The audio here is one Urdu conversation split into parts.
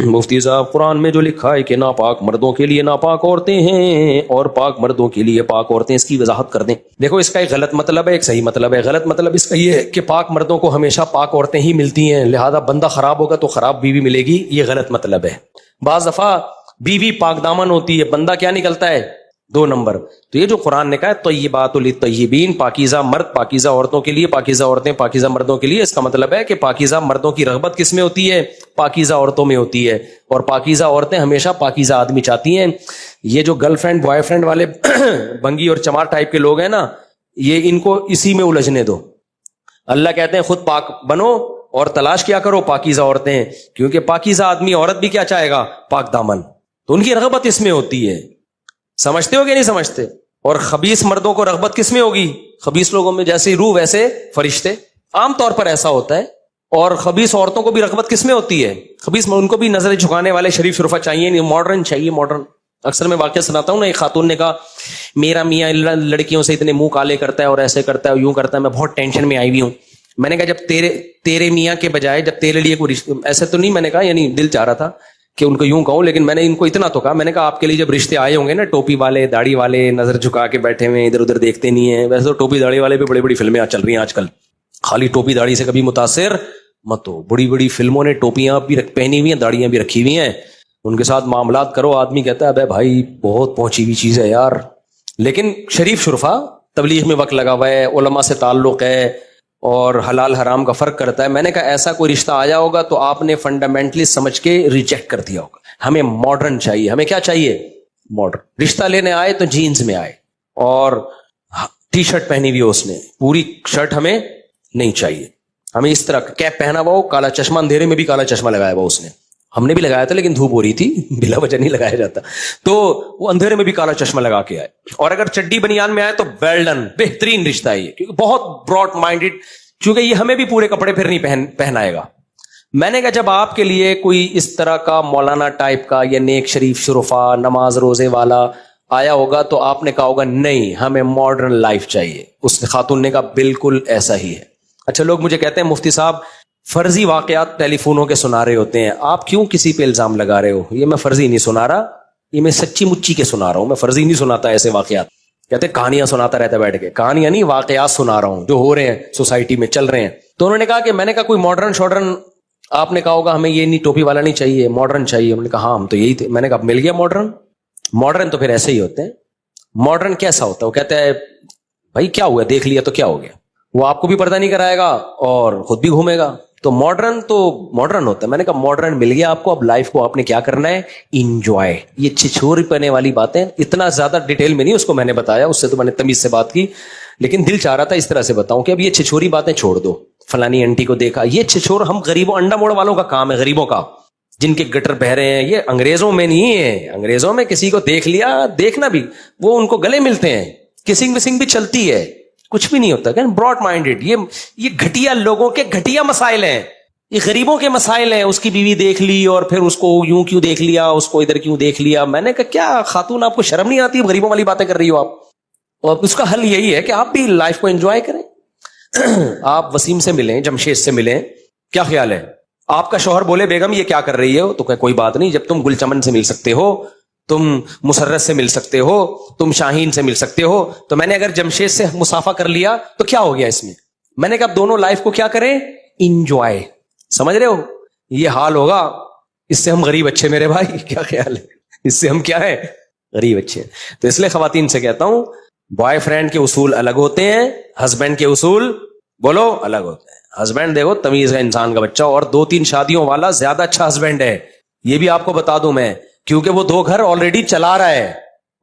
مفتی صاحب قرآن میں جو لکھا ہے کہ ناپاک مردوں کے لیے ناپاک عورتیں ہیں اور پاک مردوں کے لیے پاک عورتیں، اس کی وضاحت کر دیں۔ دیکھو اس کا ایک غلط مطلب ہے، ایک صحیح مطلب ہے۔ غلط مطلب اس کا یہ ہے کہ پاک مردوں کو ہمیشہ پاک عورتیں ہی ملتی ہیں، لہذا بندہ خراب ہوگا تو خراب بیوی ملے گی، یہ غلط مطلب ہے۔ بعض دفعہ بیوی پاک دامن ہوتی ہے، بندہ کیا نکلتا ہے؟ 2 نمبر۔ تو یہ جو قرآن نے کہا ہے طیبات للطیبین، پاکیزہ مرد پاکیزہ عورتوں کے لیے، پاکیزہ عورتیں پاکیزہ مردوں کے لیے، اس کا مطلب ہے کہ پاکیزہ مردوں کی رغبت کس میں ہوتی ہے؟ پاکیزہ عورتوں میں ہوتی ہے، اور پاکیزہ عورتیں ہمیشہ پاکیزہ آدمی چاہتی ہیں۔ یہ جو گرل فرینڈ بوائے فرینڈ والے بنگی اور چمار ٹائپ کے لوگ ہیں نا، یہ ان کو اسی میں الجھنے دو۔ اللہ کہتے ہیں خود پاک بنو اور تلاش کیا کرو پاکیزہ عورتیں، کیونکہ پاکیزہ آدمی عورت بھی کیا چاہے گا؟ پاک دامن۔ تو ان کی رغبت اس میں ہوتی ہے، سمجھتے ہو کہ نہیں سمجھتے؟ اور خبیث مردوں کو رغبت کس میں ہوگی؟ خبیث لوگوں میں جیسے روح ویسے فرشتے، عام طور پر ایسا ہوتا ہے۔ اور خبیث عورتوں کو بھی رغبت کس میں ہوتی ہے؟ خبیث ان کو بھی نظر جھکانے والے شریف شرفا چاہیے، نہیں ماڈرن چاہیے، ماڈرن۔ اکثر میں واقعہ سناتا ہوں نا، ایک خاتون نے کہا میرا میاں لڑکیوں سے اتنے منہ کالے کرتا ہے اور ایسے کرتا ہے اور یوں کرتا ہے، میں بہت ٹینشن میں آئی ہوئی ہوں۔ میں نے کہا جب تیرے میاں کے بجائے جب تیرے لیے کوئی رشتے، ایسے تو نہیں میں نے کہا، یعنی دل چاہ رہا تھا کہ ان کو یوں کہوں، لیکن میں نے ان کو اتنا تو کہا، میں نے کہا آپ کے لیے جب رشتے آئے ہوں گے نا، ٹوپی والے داڑھی والے نظر جھکا کے بیٹھے ہوئے ادھر ادھر دیکھتے نہیں ہیں، ویسے تو ٹوپی داڑھی والے بھی بڑی بڑی فلمیں چل رہی ہیں آج کل، خالی ٹوپی داڑھی سے کبھی متاثر مت ہو، بڑی بڑی فلموں نے ٹوپیاں بھی پہنی ہوئی ہیں، داڑیاں بھی رکھی ہوئی ہیں، ان کے ساتھ معاملات کرو، آدمی کہتا ہے ابے بھائی بہت پہنچی ہوئی چیز ہے یار۔ لیکن شریف شرفا تبلیغ میں وقت لگا ہوا ہے، علماء سے تعلق ہے اور حلال حرام کا فرق کرتا ہے۔ میں نے کہا ایسا کوئی رشتہ آیا ہوگا تو آپ نے فنڈامنٹلی سمجھ کے ریجیکٹ کر دیا ہوگا۔ ہمیں ماڈرن چاہیے، ہمیں کیا چاہیے؟ ماڈرن۔ رشتہ لینے آئے تو جینز میں آئے اور ٹی شرٹ پہنی ہوئی ہو، اس نے پوری شرٹ ہمیں نہیں چاہیے، ہمیں اس طرح کیپ پہنا ہوا ہو، کالا چشمہ، اندھیرے میں بھی کالا چشمہ لگایا ہوا اس نے، ہم نے بھی لگایا تھا لیکن دھوپ ہو رہی تھی، بلا وجہ نہیں لگایا جاتا، تو وہ اندھیرے میں بھی کالا چشمہ لگا کے آئے، اور اگر چڈی بنیان میں آئے تو ویل ڈن، بہترین رشتہ ہے یہ، کیونکہ بہت براڈ مائنڈیڈ، چونکہ یہ ہمیں بھی پورے کپڑے پھر نہیں پہنائے گا۔ میں نے کہا جب آپ کے لیے کوئی اس طرح کا مولانا ٹائپ کا یا نیک شریف شرفا نماز روزے والا آیا ہوگا تو آپ نے کہا ہوگا نہیں ہمیں ماڈرن لائف چاہیے۔ اس خاتون نے کہا بالکل ایسا ہی ہے۔ اچھا لوگ مجھے کہتے ہیں مفتی صاحب فرضی واقعات ٹیلی فونوں کے سنا رہے ہوتے ہیں، آپ کیوں کسی پہ الزام لگا رہے ہو؟ یہ میں فرضی نہیں سنا رہا، یہ میں سچی مچی کے سنا رہا ہوں، میں فرضی نہیں سناتا ایسے واقعات۔ کہتے ہیں کہانیاں سناتا رہتا بیٹھ کے، کہانیاں نہیں واقعات سنا رہا ہوں جو ہو رہے ہیں سوسائٹی میں چل رہے ہیں۔ تو انہوں نے کہا کہ میں نے کہا کوئی ماڈرن شاڈرن، آپ نے کہا ہوگا ہمیں یہ نہیں ٹوپی والا نہیں چاہیے، ماڈرن چاہیے۔ انہوں نے کہا ہاں ہم تو یہی تھے۔ میں نے کہا مل گیا ماڈرن؟ ماڈرن تو پھر ایسے ہی ہوتے ہیں۔ ماڈرن کیسا ہوتا ہے؟ وہ کہتا ہے بھائی کیا ہوا، دیکھ لیا تو کیا ہو گیا، وہ آپ کو بھی پردہ نہیں کرائے گا اور خود بھی گھومے گا، تو ماڈرن ہوتا ہے۔ میں نے کہا ماڈرن مل گیا آپ کو، اب لائف کو آپ نے کیا کرنا ہے؟ انجوائے۔ یہ چھچوری پنے والی باتیں اتنا زیادہ ڈیٹیل میں نہیں اس کو میں نے بتایا، اس سے تو میں نے تمیز سے بات کی، لیکن دل چاہ رہا تھا اس طرح سے بتاؤں کہ اب یہ چھچوری باتیں چھوڑ دو، فلانی انٹی کو دیکھا، یہ چھچور ہم غریبوں انڈا موڑ والوں کا کام ہے، غریبوں کا، جن کے گٹر بہ رہے ہیں، یہ انگریزوں میں نہیں ہے۔ انگریزوں میں کسی کو دیکھ لیا، دیکھنا بھی، وہ ان کو گلے ملتے ہیں، کسنگ وسنگ بھی چلتی ہے، کچھ بھی نہیں ہوتا۔ براڈ مائنڈیڈ، یہ گھٹیا لوگوں کے گھٹیا مسائل ہیں، یہ غریبوں کے مسائل ہیں۔ اس کی بیوی دیکھ لی اور پھر اس کو یوں کیوں دیکھ لیا، اس کو ادھر کیوں دیکھ لیا۔ میں نے کہا کیا خاتون آپ کو شرم نہیں آتی؟ غریبوں والی باتیں کر رہی ہو آپ۔ اور اس کا حل یہی ہے کہ آپ بھی لائف کو انجوائے کریں۔ آپ وسیم سے ملیں، جمشید سے ملیں، کیا خیال ہے؟ آپ کا شوہر بولے بیگم یہ کیا کر رہی ہے، تو کہ کوئی بات نہیں، جب تم گل چمن سے مل سکتے ہو، تم مسرت سے مل سکتے ہو، تم شاہین سے مل سکتے ہو، تو میں نے اگر جمشید سے مصافحہ کر لیا تو کیا ہو گیا اس میں؟ میں نے کہا اب دونوں لائف کو کیا کریں؟ انجوائے۔ سمجھ رہے ہو؟ یہ حال ہوگا، اس سے ہم غریب اچھے میرے بھائی، کیا خیال ہے؟ اس سے ہم کیا ہیں؟ غریب اچھے۔ تو اس لیے خواتین سے کہتا ہوں بوائے فرینڈ کے اصول الگ ہوتے ہیں، ہسبینڈ کے اصول بولو الگ ہوتے ہیں۔ ہسبینڈ دیکھو تمیز ہے انسان کا بچہ، اور 2-3 شادیوں والا زیادہ اچھا ہسبینڈ ہے، یہ بھی آپ کو بتا دوں میں، کیونکہ وہ 2 گھر آلریڈی چلا رہا ہے،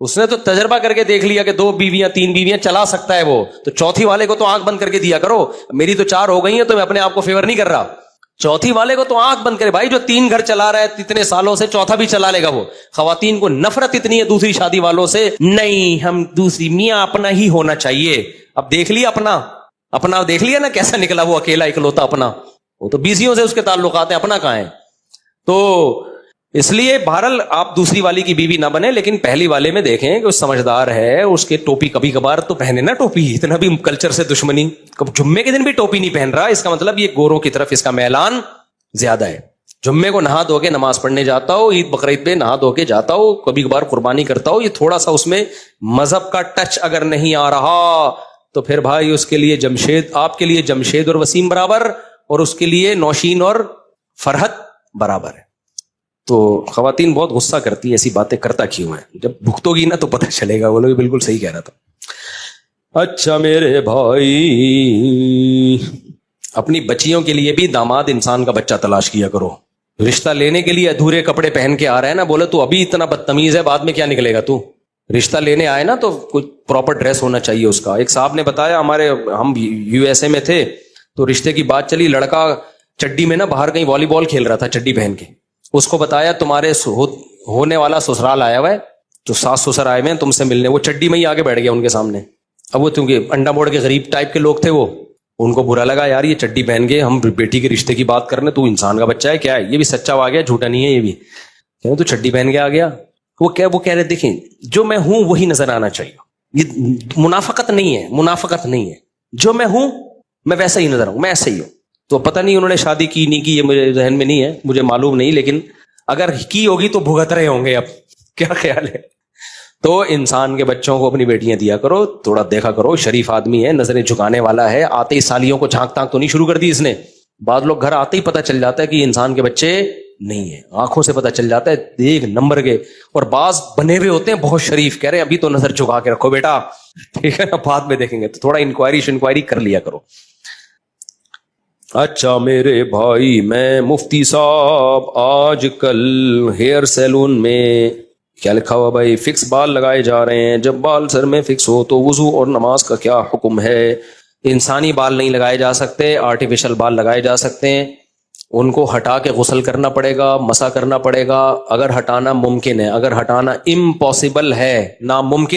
اس نے تو تجربہ کر کے دیکھ لیا کہ 2 بیویاں 3 بیویاں چلا سکتا ہے وہ، تو چوتھی والے کو تو آنکھ بند کر کے دیا کرو۔ میری تو 4 ہو گئی ہیں تو میں اپنے آپ کو فیور نہیں کر رہا، چوتھی والے کو تو آنکھ بند کرے بھائی، جو 3 گھر چلا رہا ہے اتنے سالوں سے، چوتھا بھی چلا لے گا وہ۔ خواتین کو نفرت اتنی ہے دوسری شادی والوں سے، نہیں ہم دوسری، میاں اپنا ہی ہونا چاہیے۔ اب دیکھ لیا اپنا دیکھ لیا نا کیسا نکلا وہ اکیلا اکلوتا اپنا، وہ تو بیزیوں سے اس کے تعلقات ہیں، اپنا کہاں ہے؟ تو اس لیے بہرحال آپ دوسری والی کی بیوی نہ بنے، لیکن پہلی والے میں دیکھیں کہ وہ سمجھدار ہے، اس کے ٹوپی کبھی کبھار تو پہنے نا ٹوپی، اتنا بھی کلچر سے دشمنی، جمعے کے دن بھی ٹوپی نہیں پہن رہا، اس کا مطلب یہ گوروں کی طرف اس کا میلان زیادہ ہے۔ جمعے کو نہا دھو کے نماز پڑھنے جاتا ہو, عید بقرعید پہ نہا دھو کے جاتا ہو, کبھی کبھار قربانی کرتا ہو, یہ تھوڑا سا اس میں مذہب کا ٹچ اگر نہیں آ رہا تو پھر بھائی اس کے لیے جمشید, آپ کے لیے جمشید اور وسیم برابر, اور اس کے لیے نوشین اور فرحت برابر ہے. تو خواتین بہت غصہ کرتی ہیں ایسی باتیں, کرتا کیوں ہے؟ جب بھگتو گی نا تو پتہ چلے گا. وہ لوگ بالکل صحیح کہہ رہا تھا. اچھا میرے بھائی, اپنی بچیوں کے لیے بھی داماد انسان کا بچہ تلاش کیا کرو. رشتہ لینے کے لیے ادھورے کپڑے پہن کے آ رہا ہے نا, بولے تو ابھی اتنا بدتمیز ہے, بعد میں کیا نکلے گا تو؟ رشتہ لینے آئے نا تو کچھ پراپر ڈریس ہونا چاہیے اس کا. ایک صاحب نے بتایا, ہم یو ایس اے میں تھے تو رشتے کی بات چلی, لڑکا چڈی میں نا باہر کہیں والی بال کھیل رہا تھا چڈی پہن کے. اس کو بتایا تمہارے ہونے والا سسرال آیا ہوا ہے, جو ساس سسر آئے ہوئے ہیں تم سے ملنے. وہ چڈی میں ہی آگے بیٹھ گیا ان کے سامنے. اب وہ کیونکہ انڈا موڑ کے غریب ٹائپ کے لوگ تھے, وہ ان کو برا لگا, یار یہ چڈی پہن کے ہم بیٹی کے رشتے کی بات کرنے, تو انسان کا بچہ ہے کیا ہے؟ یہ بھی سچا آ گیا, جھوٹا نہیں ہے یہ بھی. تو چڈی پہن کے آ گیا. وہ کہہ رہے دیکھیں جو میں ہوں وہی نظر آنا چاہیے. یہ منافقت نہیں ہے, منافقت نہیں ہے. جو میں ہوں میں ویسا ہی نظر آؤں, میں ایسا ہی ہوں. تو پتہ نہیں انہوں نے شادی کی نہیں کی, یہ مجھے ذہن میں نہیں ہے, مجھے معلوم نہیں, لیکن اگر کی ہوگی تو بھگت رہے ہوں گے. اب کیا خیال ہے؟ تو انسان کے بچوں کو اپنی بیٹیاں دیا کرو, تھوڑا دیکھا کرو, شریف آدمی ہے, نظریں جھکانے والا ہے. آتے ہی سالیوں کو جھانک تانک تو نہیں شروع کر دی اس نے. بعض لوگ گھر آتے ہی پتہ چل جاتا ہے کہ انسان کے بچے نہیں ہیں, آنکھوں سے پتہ چل جاتا ہے ایک نمبر کے. اور بعض بنے ہوئے ہوتے ہیں بہت شریف, کہہ رہے ہیں ابھی تو نظر جھکا کے رکھو بیٹا, ٹھیک ہے نا, بعد میں دیکھیں گے. تو تھوڑا انکوائری کر لیا کرو. اچھا میرے بھائی, میں مفتی صاحب آج کل ہیئر سیلون میں کیا لکھا ہوا بھائی, فکس بال لگائے جا رہے ہیں. جب بال سر میں فکس ہو تو وضو اور نماز کا کیا حکم ہے؟ انسانی بال نہیں لگائے جا سکتے, آرٹیفیشل بال لگائے جا سکتے ہیں. ان کو ہٹا کے غسل کرنا پڑے گا, مسح کرنا پڑے گا, اگر ہٹانا ممکن ہے. اگر ہٹانا امپاسبل ہے, ناممکن